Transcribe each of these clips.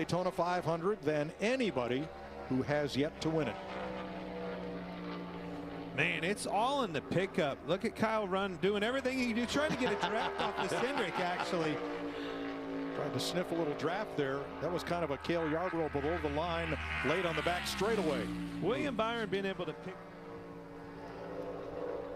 Daytona 500 than anybody who has yet to win it. Man, it's all in the pickup. Look at Kyle run, doing everything he can do, trying to get a draft off this Hendrick, actually. Tried to sniff a little draft there. That was kind of a Cale Yarborough below the line, late on the back straightaway. William Byron being able to pick.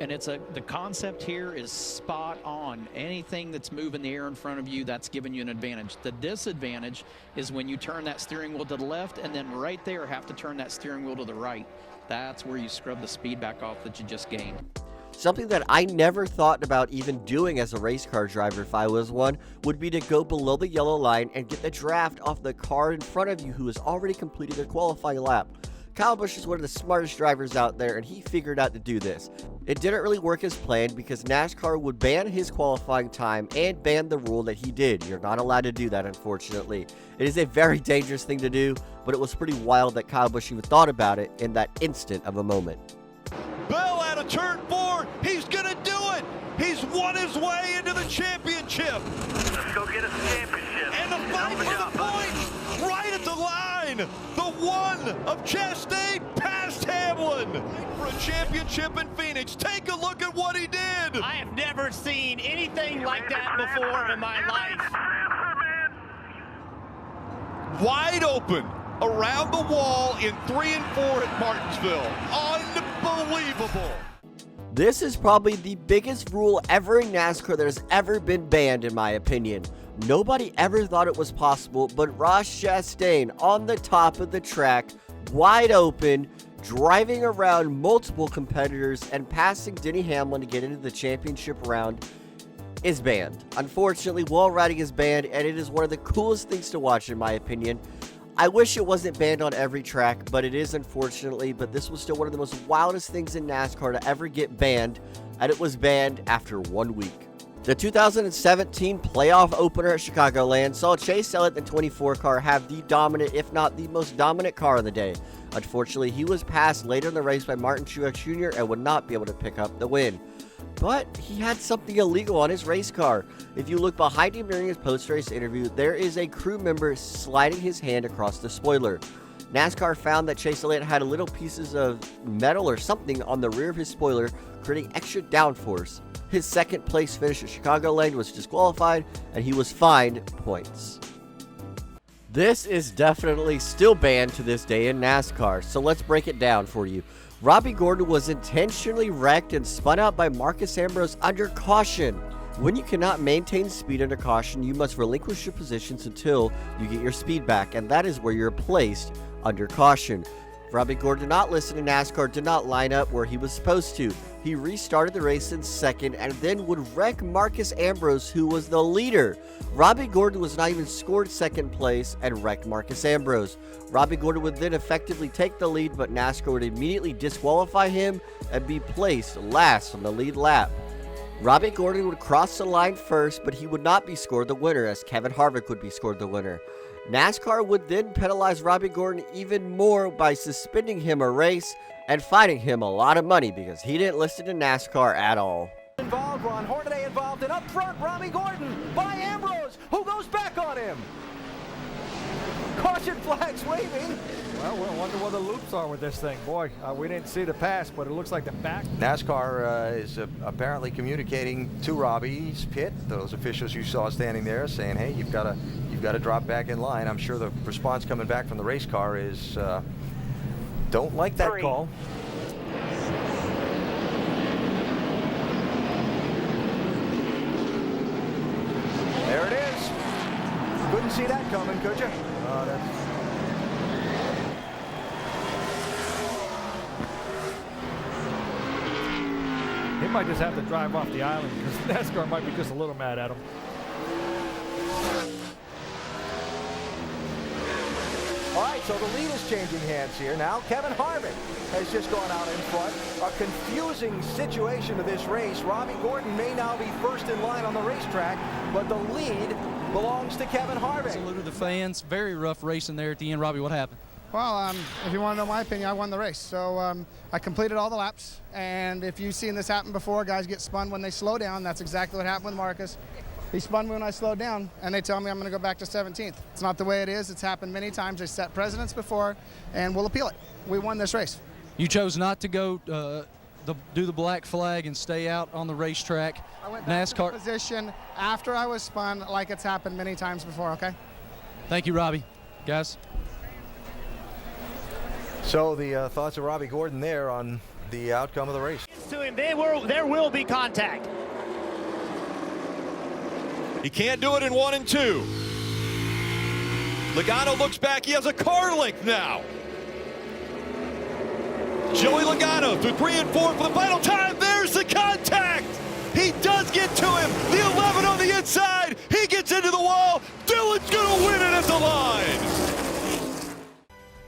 And the concept here is spot on. Anything that's moving the air in front of you, that's giving you an advantage. The disadvantage is when you turn that steering wheel to the left and then right there have to turn that steering wheel to the right. That's where you scrub the speed back off that you just gained. Something that I never thought about even doing as a race car driver if I was one would be to go below the yellow line and get the draft off the car in front of you who has already completed their qualifying lap. Kyle Busch is one of the smartest drivers out there, and he figured out to do this. It didn't really work as planned because NASCAR would ban his qualifying time and ban the rule that he did. You're not allowed to do that, unfortunately. It is a very dangerous thing to do, but it was pretty wild that Kyle Busch even thought about it in that instant of a moment. Bell out of turn 4. He's going to do it. He's won his way into the championship. Let's go get us a championship. And the fight for the points right at the line. The one of Chastain past Hamlin for a championship in Phoenix. Take a look at what he did. I have never seen anything like that before in my life. Wide open around the wall in 3 and 4 at Martinsville. Unbelievable. This is probably the biggest rule ever in NASCAR that has ever been banned, in my opinion. Nobody ever thought it was possible, but Ross Chastain on the top of the track, wide open, driving around multiple competitors and passing Denny Hamlin to get into the championship round is banned. Unfortunately, wall riding is banned, and it is one of the coolest things to watch, in my opinion. I wish it wasn't banned on every track, but it is, unfortunately. But this was still one of the most wildest things in NASCAR to ever get banned, and it was banned after 1 week. The 2017 playoff opener at Chicagoland saw Chase Elliott, the 24 car, have the dominant, if not the most dominant car of the day. Unfortunately, he was passed later in the race by Martin Truex Jr. and would not be able to pick up the win. But he had something illegal on his race car. If you look behind him during his post-race interview, there is a crew member sliding his hand across the spoiler. NASCAR found that Chase Elliott had little pieces of metal or something on the rear of his spoiler, creating extra downforce. His second place finish at Chicagoland was disqualified, and he was fined points. This is definitely still banned to this day in NASCAR, so let's break it down for you. Robbie Gordon was intentionally wrecked and spun out by Marcus Ambrose under caution. When you cannot maintain speed under caution, you must relinquish your positions until you get your speed back, and that is where you're placed under caution. Robbie Gordon did not listen to NASCAR, did not line up where he was supposed to. He restarted the race in second and then would wreck Marcus Ambrose, who was the leader. Robbie Gordon was not even scored second place and wrecked Marcus Ambrose. Robbie Gordon would then effectively take the lead, but NASCAR would immediately disqualify him and be placed last on the lead lap. Robbie Gordon would cross the line first, but he would not be scored the winner, as Kevin Harvick would be scored the winner. NASCAR would then penalize Robbie Gordon even more by suspending him a race and fining him a lot of money because he didn't listen to NASCAR at all. Involved, Ron Hornaday involved, and up front, Robbie Gordon by Ambrose, who goes back on him. Caution flags waving. Well, we'll wonder what the loops are with this thing. Boy, we didn't see the pass, but it looks like the back. NASCAR is apparently communicating to Robbie's pit, those officials you saw standing there, saying, hey, you've got to drop back in line. I'm sure the response coming back from the race car is, don't like that call. There it is. Couldn't see that coming, could you? He might just have to drive off the island because NASCAR might be just a little mad at him. All right, so the lead is changing hands here now. Kevin Harvick has just gone out in front. A confusing situation to this race. Robbie Gordon may now be first in line on the racetrack, but the lead belongs to Kevin Harvick. Salute to the fans. Very rough racing there at the end. Robbie, what happened? Well, if you want to know my opinion, I won the race. So I completed all the laps. And if you've seen this happen before, guys get spun when they slow down. That's exactly what happened with Marcus. He spun me when I slowed down, and they tell me I'm going to go back to 17th. It's not the way it is. It's happened many times. They set precedents before, and we'll appeal it. We won this race. You chose not to go do the black flag and stay out on the racetrack. I went back to NASCAR the position after I was spun, like it's happened many times before, okay? Thank you, Robbie. Guys. So the thoughts of Robbie Gordon there on the outcome of the race. To him, there will be contact. He can't do it in 1 and 2. Logano looks back. He has a car length now. Joey Logano through 3 and 4 for the final time. There's the contact. He does get to him. The 11 on the inside. He gets into the wall. Dylan's going to win it at the line.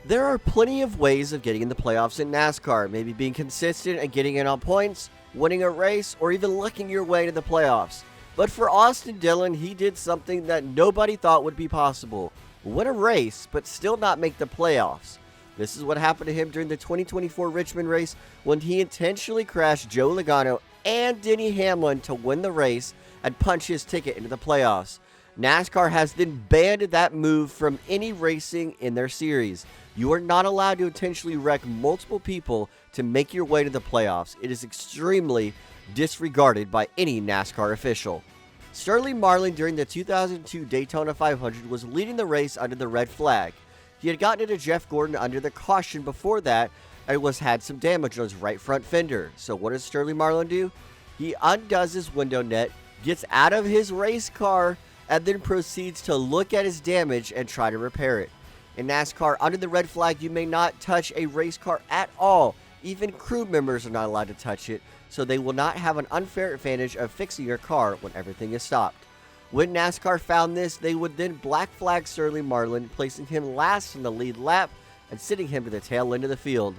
There are plenty of ways of getting in the playoffs in NASCAR, maybe being consistent and getting in on points, winning a race, or even lucking your way to the playoffs. But for Austin Dillon, he did something that nobody thought would be possible. Win a race, but still not make the playoffs. This is what happened to him during the 2024 Richmond race when he intentionally crashed Joe Logano and Denny Hamlin to win the race and punch his ticket into the playoffs. NASCAR has then banned that move from any racing in their series. You are not allowed to intentionally wreck multiple people to make your way to the playoffs. It is extremely disregarded by any NASCAR official. Sterling Marlin during the 2002 Daytona 500 was leading the race under the red flag. He had gotten into Jeff Gordon under the caution before that and had some damage on his right front fender. So what does Sterling Marlin do? He undoes his window net, gets out of his race car, and then proceeds to look at his damage and try to repair it. In NASCAR, under the red flag, you may not touch a race car at all. Even crew members are not allowed to touch it, so they will not have an unfair advantage of fixing your car when everything is stopped. When NASCAR found this, they would then black flag Sterling Marlin, placing him last in the lead lap and sending him to the tail end of the field.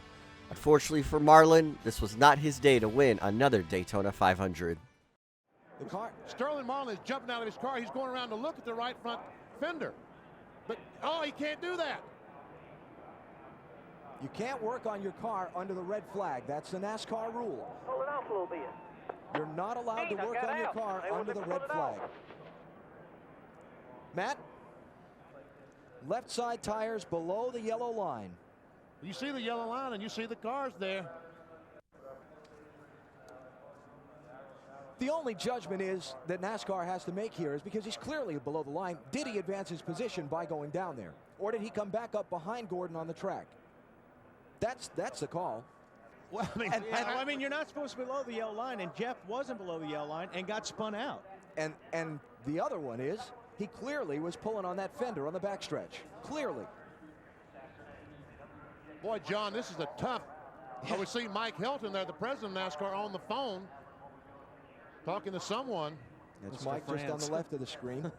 Unfortunately for Marlin, this was not his day to win another Daytona 500. The car, Sterling Marlin is jumping out of his car. He's going around to look at the right front fender. But, oh, he can't do that. You can't work on your car under the red flag. That's the NASCAR rule. Pull it off a little bit. You're not allowed to work on your car under the red flag. Matt, left side tires below the yellow line. You see the yellow line and you see the cars there. The only judgment is that NASCAR has to make here is because he's clearly below the line. Did he advance his position by going down there? Or did he come back up behind Gordon on the track? That's the call. Well, I mean, you're not supposed to be below the yellow line, and Jeff wasn't below the yellow line and got spun out. And the other one is he clearly was pulling on that fender on the backstretch. Clearly. Boy, John, this is a tough. I would see Mike Helton there, the president of NASCAR, on the phone talking to someone. It's Mike just on the left of the screen.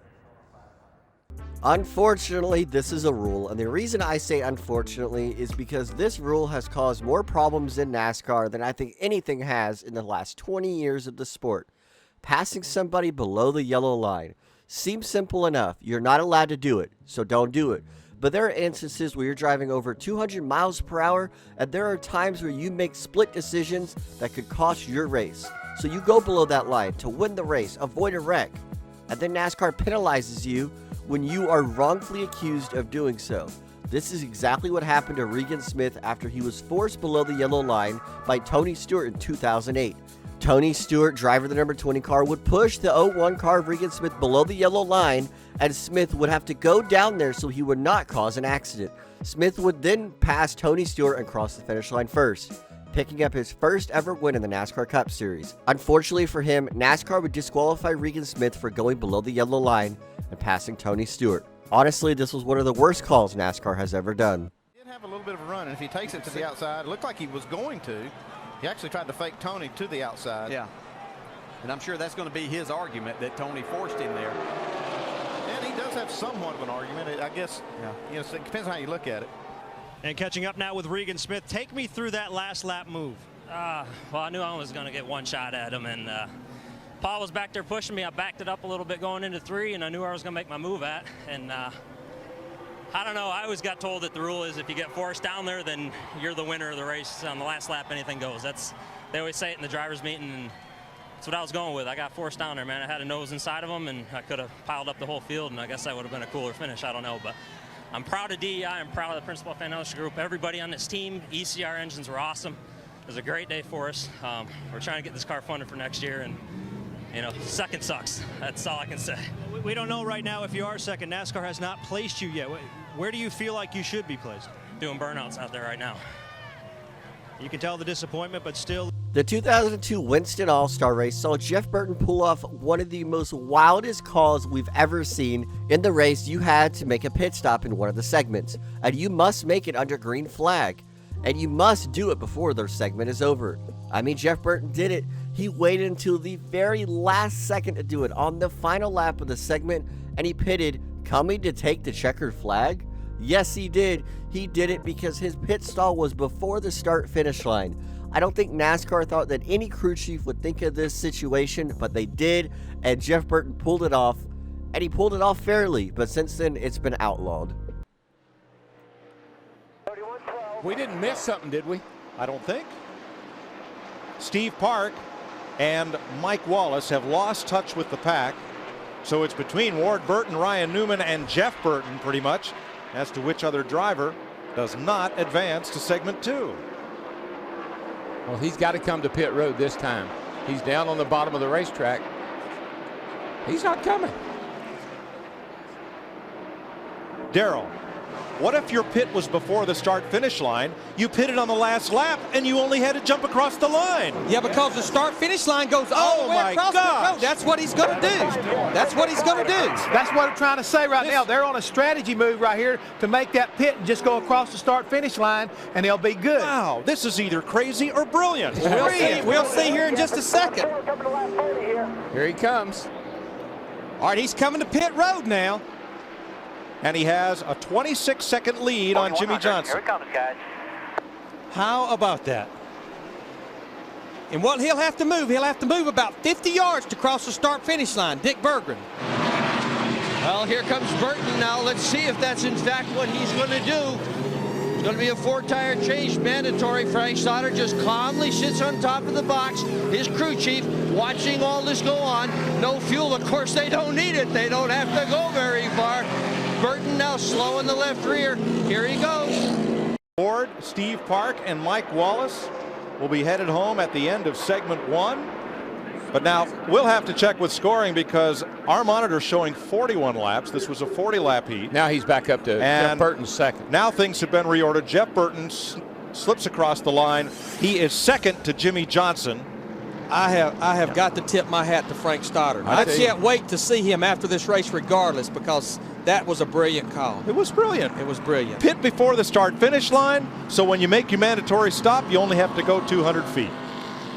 Unfortunately, this is a rule, and the reason I say unfortunately is because this rule has caused more problems in NASCAR than I think anything has in the last 20 years of the sport. Passing somebody below the yellow line seems simple enough. You're not allowed to do it, so don't do it. But there are instances where you're driving over 200 miles per hour, and there are times where you make split decisions that could cost your race. So you go below that line to win the race, avoid a wreck, and then NASCAR penalizes you when you are wrongfully accused of doing so. This is exactly what happened to Regan Smith after he was forced below the yellow line by Tony Stewart in 2008. Tony Stewart, driver of the number 20 car, would push the 01 car of Regan Smith below the yellow line, and Smith would have to go down there so he would not cause an accident. Smith would then pass Tony Stewart and cross the finish line first, picking up his first ever win in the NASCAR Cup Series. Unfortunately for him, NASCAR would disqualify Regan Smith for going below the yellow line and passing Tony Stewart. Honestly, this was one of the worst calls NASCAR has ever done. He did have a little bit of a run, and if he takes it to the outside, it looked like he was going to. He actually tried to fake Tony to the outside. Yeah, and I'm sure that's going to be his argument that Tony forced him there. And he does have somewhat of an argument. I guess, you know, it depends on how you look at it. And catching up now with Regan Smith. Take me through that last lap move. Well, I knew I was going to get one shot at him, and Paul was back there pushing me. I backed it up a little bit going into 3, and I knew I was going to make my move at. And I don't know. I always got told that the rule is if you get forced down there, then you're the winner of the race. On the last lap, anything goes. They always say it in the driver's meeting, and that's what I was going with. I got forced down there, man. I had a nose inside of them, and I could have piled up the whole field, and I guess that would have been a cooler finish. I don't know, but I'm proud of DEI. I'm proud of the Principal Financial Group. Everybody on this team. ECR engines were awesome. It was a great day for us. We're trying to get this car funded for next year, and second sucks. That's all I can say. We don't know right now if you are second. NASCAR has not placed you yet. Where do you feel like you should be placed? Doing burnouts out there right now. You can tell the disappointment, but still. The 2002 Winston All-Star Race saw Jeff Burton pull off one of the most wildest calls we've ever seen. In the race, you had to make a pit stop in one of the segments, and you must make it under green flag, and you must do it before their segment is over. I mean, Jeff Burton did it. He waited until the very last second to do it on the final lap of the segment, and he pitted, coming to take the checkered flag? Yes, he did. He did it because his pit stall was before the start-finish line. I don't think NASCAR thought that any crew chief would think of this situation, but they did, and Jeff Burton pulled it off, and he pulled it off fairly, but since then, it's been outlawed. We didn't miss something, did we? I don't think. Steve Park and Mike Wallace have lost touch with the pack, so it's between Ward Burton, Ryan Newman, and Jeff Burton pretty much as to which other driver does not advance to segment 2. Well, he's got to come to pit road this time. He's down on the bottom of the racetrack. He's not coming. Darrell, what if your pit was before the start-finish line, you pitted on the last lap, and you only had to jump across the line? Yeah, because the start-finish line goes all the way across the road. That's what he's going to do. That's what he's going to do. That's what I'm trying to say right now. They're on a strategy move right here to make that pit and just go across the start-finish line, and they'll be good. Wow, this is either crazy or brilliant. We'll see here in just a second. Here he comes. All right, he's coming to pit road now. And he has a 26-second lead on Jimmy Johnson. Here it comes, guys. How about that? And what he'll have to move about 50 yards to cross the start-finish line. Dick Berggren. Well, here comes Burton now. Let's see if that's in fact what he's going to do. It's going to be a 4-tire change mandatory. Frank Stoddard just calmly sits on top of the box. His crew chief watching all this go on. No fuel. Of course, they don't need it. They don't have to go very far. Burton now slow in the left rear. Here he goes. Ward, Steve Park, and Mike Wallace will be headed home at the end of segment 1. But now we'll have to check with scoring because our monitor's showing 41 laps. This was a 40-lap heat. Now he's back up to Jeff Burton's second. Now things have been reordered. Jeff Burton slips across the line. He is second to Jimmy Johnson. I have got to tip my hat to Frank Stoddard. I can't wait to see him after this race regardless because that was a brilliant call. It was brilliant. It was brilliant. Pit before the start-finish line, so when you make your mandatory stop, you only have to go 200 feet.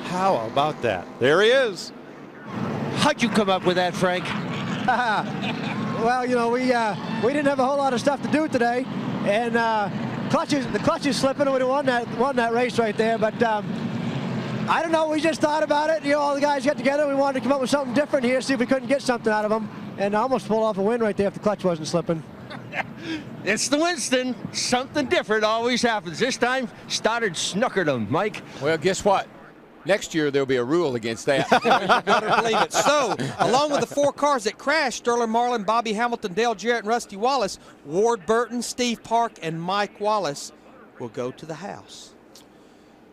How about that? There he is. How'd you come up with that, Frank? Well, we didn't have a whole lot of stuff to do today, and the clutch is slipping, and we won that race right there. But I don't know. We just thought about it. All the guys got together. We wanted to come up with something different here, see if we couldn't get something out of them, and I almost pulled off a win right there if the clutch wasn't slipping. It's the Winston. Something different always happens. This time, Stoddard snookered him, Mike. Well, guess what? Next year, there'll be a rule against that. Better believe it. So, along with the 4 cars that crashed, Sterling Marlin, Bobby Hamilton, Dale Jarrett, and Rusty Wallace, Ward Burton, Steve Park, and Mike Wallace will go to the house.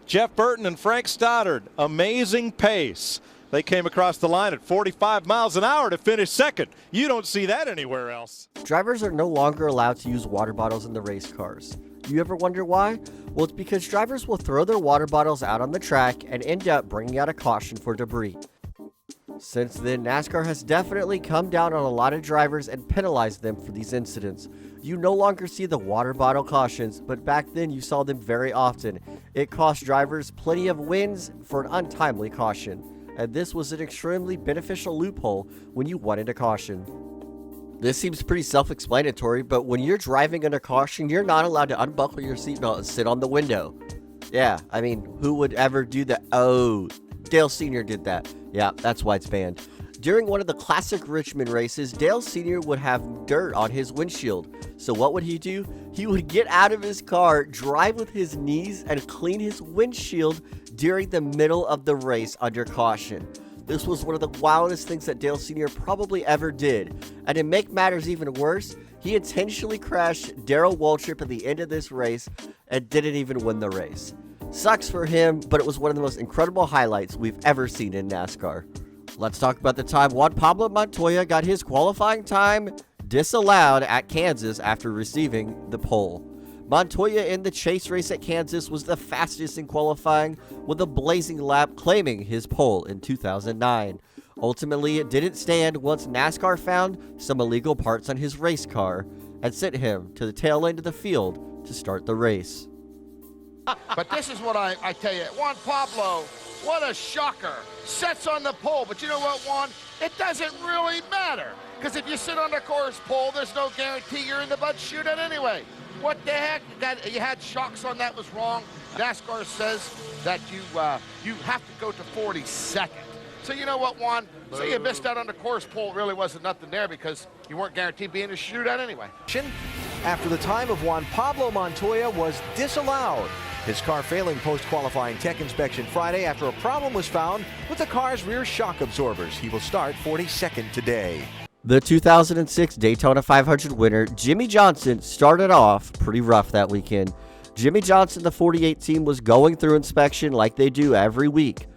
Jeff Burton and Frank Stoddard, amazing pace. They came across the line at 45 miles an hour to finish second. You don't see that anywhere else. Drivers are no longer allowed to use water bottles in the race cars. You ever wonder why? Well, it's because drivers will throw their water bottles out on the track and end up bringing out a caution for debris. Since then, NASCAR has definitely come down on a lot of drivers and penalized them for these incidents. You no longer see the water bottle cautions, but back then you saw them very often. It cost drivers plenty of wins for an untimely caution, and this was an extremely beneficial loophole when you wanted a caution. This seems pretty self-explanatory, but when you're driving under caution, you're not allowed to unbuckle your seatbelt and sit on the window. Yeah, I mean, who would ever do that? Oh, Dale Sr. did that. Yeah, that's why it's banned. During one of the classic Richmond races, Dale Sr. would have dirt on his windshield. So what would he do? He would get out of his car, drive with his knees, and clean his windshield during the middle of the race under caution. This was one of the wildest things that Dale Sr. probably ever did. And to make matters even worse, he intentionally crashed Darrell Waltrip at the end of this race and didn't even win the race. Sucks for him, but it was one of the most incredible highlights we've ever seen in NASCAR. Let's talk about the time Juan Pablo Montoya got his qualifying time disallowed at Kansas after receiving the pole. Montoya in the chase race at Kansas was the fastest in qualifying, with a blazing lap claiming his pole in 2009. Ultimately, it didn't stand once NASCAR found some illegal parts on his race car and sent him to the tail end of the field to start the race. But this is what I tell you. Juan Pablo, what a shocker. Sets on the pole. But you know what, Juan? It doesn't really matter. Because if you sit on the course pole, there's no guarantee you're in the butt shootout anyway. What the heck? You had shocks on that was wrong. NASCAR says that you have to go to 42nd. So you know what, Juan? So you missed out on the course pole. It really wasn't nothing there because you weren't guaranteed being a shootout anyway. After the time of Juan Pablo Montoya was disallowed. His car failing post-qualifying tech inspection Friday after a problem was found with the car's rear shock absorbers. He will start 42nd today. The 2006 Daytona 500 winner, Jimmie Johnson, started off pretty rough that weekend. Jimmie Johnson, the 48 team, was going through inspection like they do every week.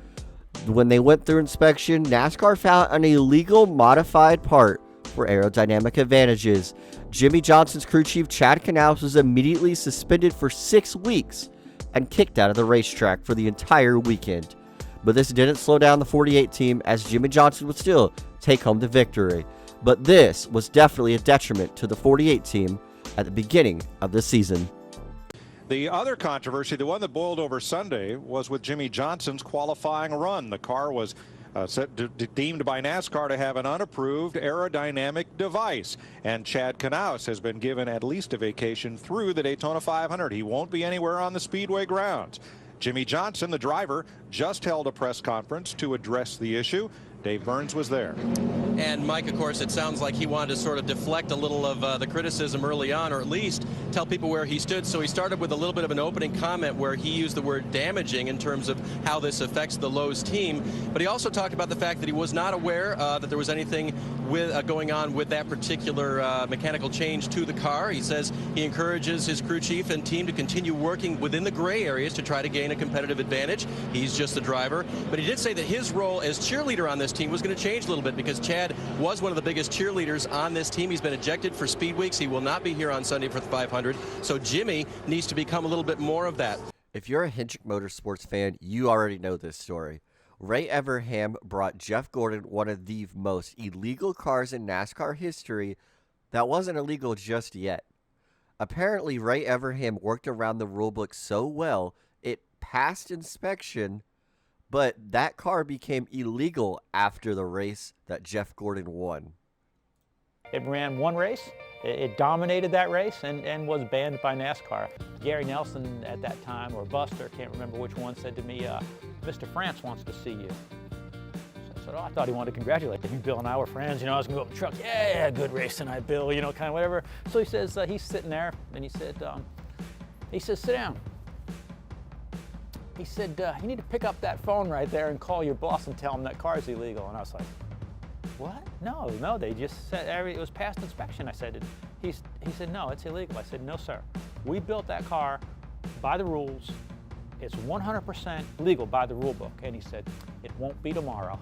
When they went through inspection, NASCAR found an illegal modified part for aerodynamic advantages. Jimmie Johnson's crew chief, Chad Knaus, was immediately suspended for 6 weeks and kicked out of the racetrack for the entire weekend. But this didn't slow down the 48 team, as Jimmie Johnson would still take home the victory. But this was definitely a detriment to the 48 team at the beginning of the season. The other controversy, the one that boiled over Sunday, was with Jimmie Johnson's qualifying run. The car was deemed by NASCAR to have an unapproved aerodynamic device, and Chad Knaus has been given at least a vacation through the Daytona 500. He won't be anywhere on the speedway grounds. Jimmie Johnson, the driver, just held a press conference to address the issue. Dave Burns was there. And Mike, of course, it sounds like he wanted to sort of deflect a little of the criticism early on, or at least tell people where he stood. So he started with a little bit of an opening comment where he used the word damaging in terms of how this affects the Lowe's team. But he also talked about the fact that he was not aware that there was anything going on with that particular mechanical change to the car. He says he encourages his crew chief and team to continue working within the gray areas to try to gain a competitive advantage. He's just the driver. But he did say that his role as cheerleader on this team was going to change a little bit, because Chad was one of the biggest cheerleaders on this team. He's been ejected for speed weeks. He will not be here on Sunday for the 500. So Jimmie needs to become a little bit more of that. If you're a Hendrick Motorsports fan, you already know this story. Ray Evernham brought Jeff Gordon one of the most illegal cars in NASCAR history that wasn't illegal just yet. Apparently, Ray Evernham worked around the rulebook so well, it passed inspection, but that car became illegal after the race that Jeff Gordon won. It ran one race, it dominated that race, and was banned by NASCAR. Gary Nelson at that time, or Buster, can't remember which one, said to me, Mr. France wants to see you. So I said, oh, I thought he wanted to congratulate me. Bill and I were friends, I was gonna go up the truck, yeah, good race tonight, Bill, kind of whatever. So he says, he's sitting there, and he says, sit down. He said, you need to pick up that phone right there and call your boss and tell him that car's illegal. And I was like, what? No, they just said it was past inspection. I said, he said, no, it's illegal. I said, no, sir. We built that car by the rules. It's 100% legal by the rule book. And he said, it won't be tomorrow.